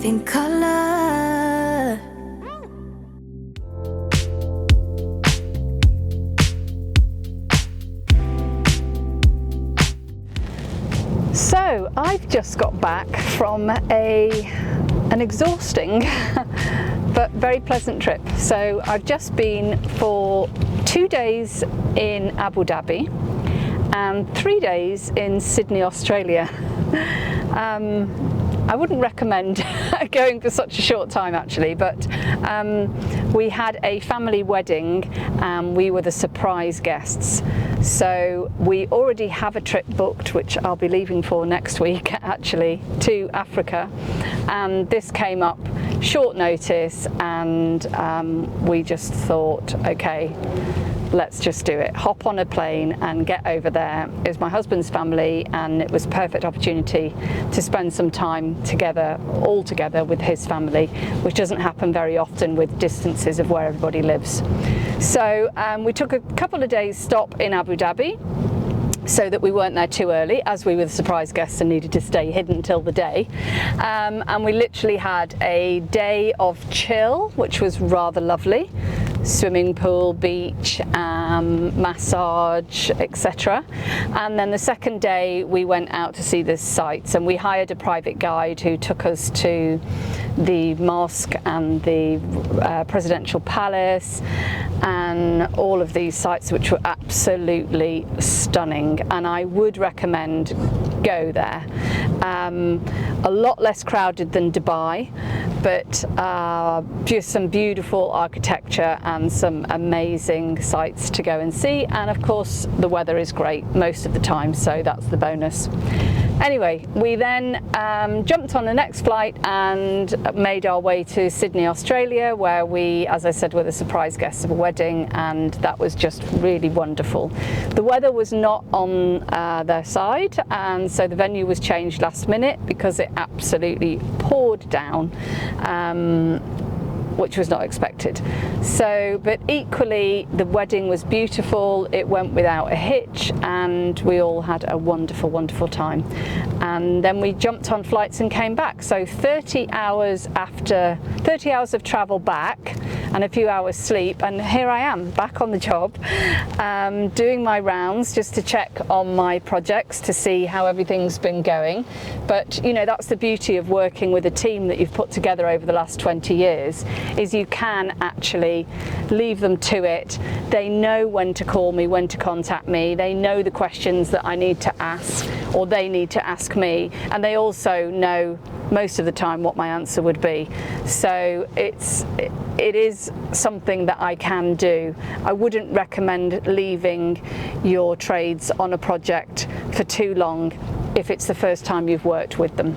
living color. So I've just got back from an exhausting but very pleasant trip. So I've just been for 2 days in Abu Dhabi and 3 days in Sydney, Australia. I wouldn't recommend going for such a short time actually, but we had a family wedding and we were the surprise guests. So we already have a trip booked, which I'll be leaving for next week actually, to Africa. And this came up short notice and we just thought, okay, let's just do it. Hop on a plane and get over there. It was my husband's family and it was a perfect opportunity to spend some time together, all together with his family, which doesn't happen very often with distances of where everybody lives. So we took a couple of days stop in Abu Dhabi so that we weren't there too early, as we were the surprise guests and needed to stay hidden till the day. And we literally had a day of chill, which was rather lovely. Swimming pool, beach, massage, etc. And then the second day we went out to see the sights and we hired a private guide who took us to the mosque and the presidential palace and all of these sites, which were absolutely stunning, and I would recommend go there. A lot less crowded than Dubai, but just some beautiful architecture and some amazing sights to go and see, and of course the weather is great most of the time, so that's the bonus. Anyway, we then jumped on the next flight and made our way to Sydney, Australia, where we, as I said, were the surprise guests of a wedding, and that was just really wonderful. The weather was not on their side, and so the venue was changed last minute because it absolutely poured down, which was not expected. So, but equally the wedding was beautiful, it went without a hitch, and we all had a wonderful, wonderful time. And then we jumped on flights and came back. So 30 hours of travel back and a few hours sleep, and here I am back on the job, doing my rounds just to check on my projects to see how everything's been going. But you know, that's the beauty of working with a team that you've put together over the last 20 years, is you can actually leave them to it. They know when to call me, when to contact me, they know the questions that I need to ask or they need to ask me, and they also know most of the time what my answer would be. So it is something that I can do. I wouldn't recommend leaving your trades on a project for too long if it's the first time you've worked with them.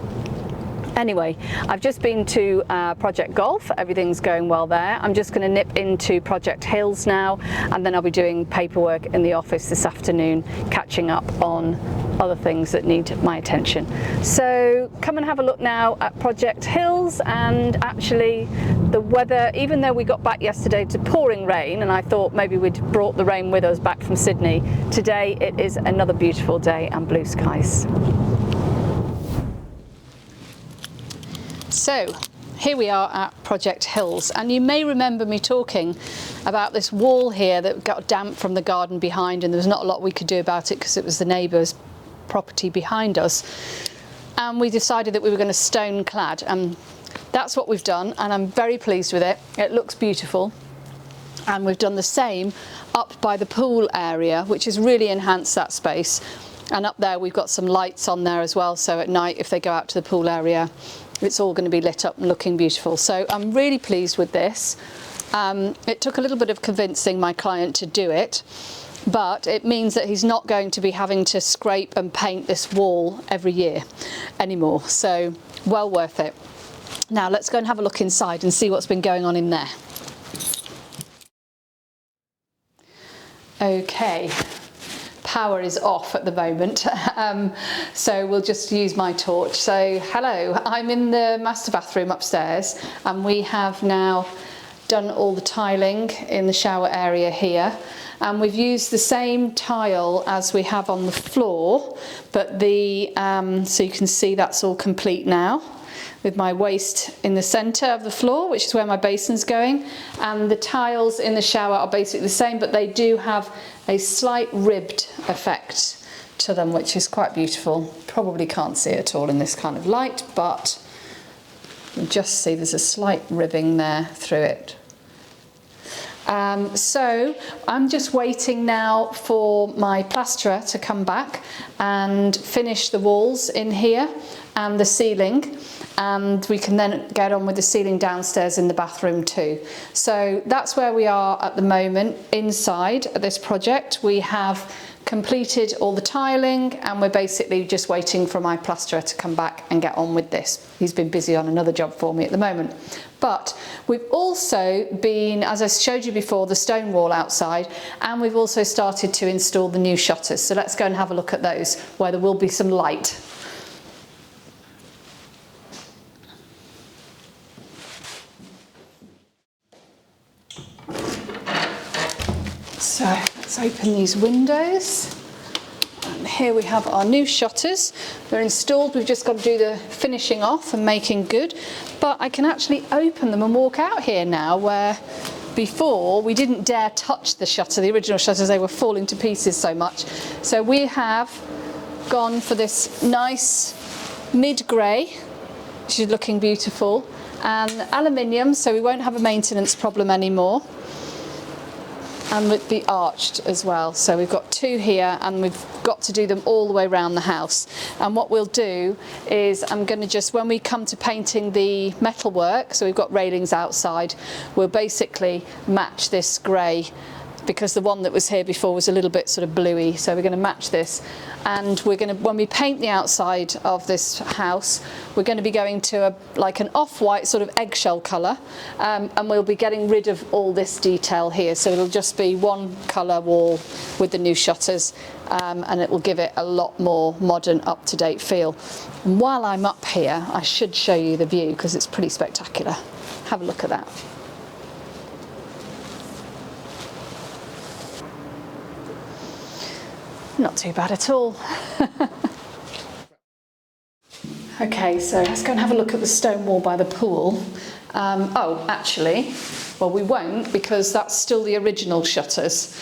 Anyway, I've just been to Project Golf. Everything's going well there. I'm just going to nip into Project Hills now, and then I'll be doing paperwork in the office this afternoon, catching up on other things that need my attention. So come and have a look now at Project Hills. And actually the weather, even though we got back yesterday to pouring rain and I thought maybe we'd brought the rain with us back from Sydney, today it is another beautiful day and blue skies. So here we are at Project Hills, and you may remember me talking about this wall here that got damp from the garden behind, and there was not a lot we could do about it because it was the neighbour's property behind us, and we decided that we were going to stone clad, and that's what we've done, and I'm very pleased with it. It looks beautiful, and we've done the same up by the pool area, which has really enhanced that space. And up there we've got some lights on there as well, so at night if they go out to the pool area it's all going to be lit up and looking beautiful. So I'm really pleased with this. It took a little bit of convincing my client to do it, but it means that he's not going to be having to scrape and paint this wall every year anymore, so well worth it. Now let's go and have a look inside and see what's been going on in there. Okay, power is off at the moment, so we'll just use my torch. So hello, I'm in the master bathroom upstairs, and we have now done all the tiling in the shower area here, and we've used the same tile as we have on the floor, but the so you can see that's all complete now. with my waste in the centre of the floor, which is where my basin's going. And the tiles in the shower are basically the same, but they do have a slight ribbed effect to them, which is quite beautiful. Probably can't see it at all in this kind of light, but you can just see there's a slight ribbing there through it. So I'm just waiting now for my plasterer to come back and finish the walls in here and the ceiling, and we can then get on with the ceiling downstairs in the bathroom too. So that's where we are at the moment inside this project. We have completed all the tiling and we're basically just waiting for my plasterer to come back and get on with this. He's been busy on another job for me at the moment. But we've also been, as I showed you before, the stone wall outside, and we've also started to install the new shutters. So let's go and have a look at those where there will be some light. So let's open these windows, and here we have our new shutters. They're installed, we've just got to do the finishing off and making good, but I can actually open them and walk out here now, where before we didn't dare touch the shutter, the original shutters, they were falling to pieces so much. So we have gone for this nice mid-grey, which is looking beautiful, and aluminium, so we won't have a maintenance problem anymore. And with the arched as well, so we've got two here and we've got to do them all the way around the house. And what we'll do is I'm going to just, when we come to painting the metalwork, so we've got railings outside, we'll basically match this grey, because the one that was here before was a little bit sort of bluey, so we're going to match this. And we're going to, when we paint the outside of this house, we're going to be going to like an off-white sort of eggshell colour, and we'll be getting rid of all this detail here, so it'll just be one colour wall with the new shutters, and it will give it a lot more modern, up-to-date feel. And while I'm up here, I should show you the view, because it's pretty spectacular. Have a look at that. Not too bad at all. Okay, so let's go and have a look at the stone wall by the pool. Oh, actually, well, we won't, because that's still the original shutters,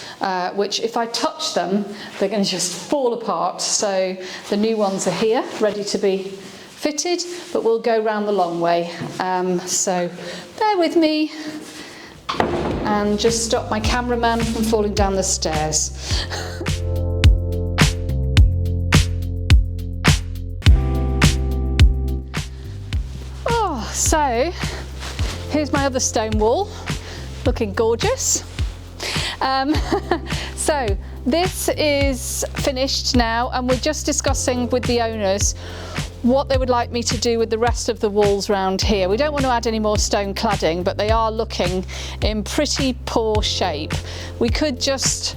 which if I touch them, they're going to just fall apart. So the new ones are here, ready to be fitted, but we'll go round the long way. So bear with me and just stop my cameraman from falling down the stairs. So here's my other stone wall, looking gorgeous. So this is finished now, and we're just discussing with the owners what they would like me to do with the rest of the walls around here. We don't want to add any more stone cladding, but they are looking in pretty poor shape. We could just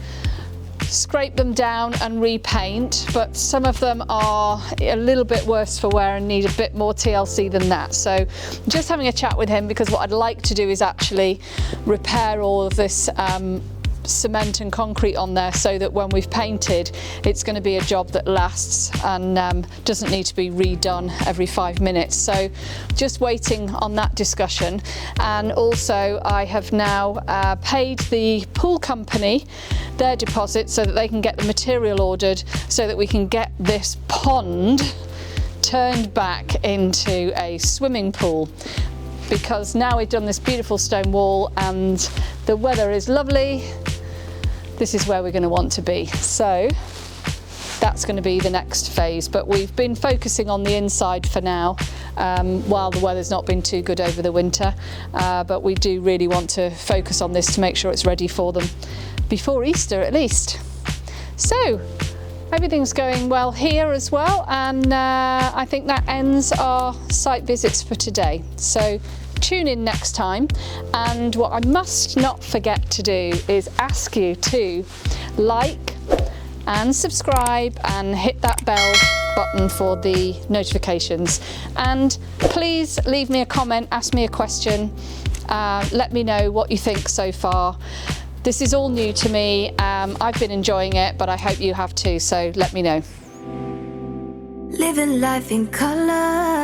scrape them down and repaint, but some of them are a little bit worse for wear and need a bit more TLC than that. So just having a chat with him, because what I'd like to do is actually repair all of this cement and concrete on there, so that when we've painted, it's going to be a job that lasts and doesn't need to be redone every 5 minutes. So just waiting on that discussion. And also I have now paid the pool company their deposit so that they can get the material ordered, so that we can get this pond turned back into a swimming pool. Because now we've done this beautiful stone wall and the weather is lovely, this is where we're going to want to be. So that's going to be the next phase, but we've been focusing on the inside for now, while the weather's not been too good over the winter, but we do really want to focus on this to make sure it's ready for them before Easter at least. So everything's going well here as well, and I think that ends our site visits for today. So tune in next time, and what I must not forget to do is ask you to like and subscribe and hit that bell button for the notifications, and please leave me a comment, ask me a question, let me know what you think so far. This is all new to me. I've been enjoying it, but I hope you have too, so let me know. Living life in color.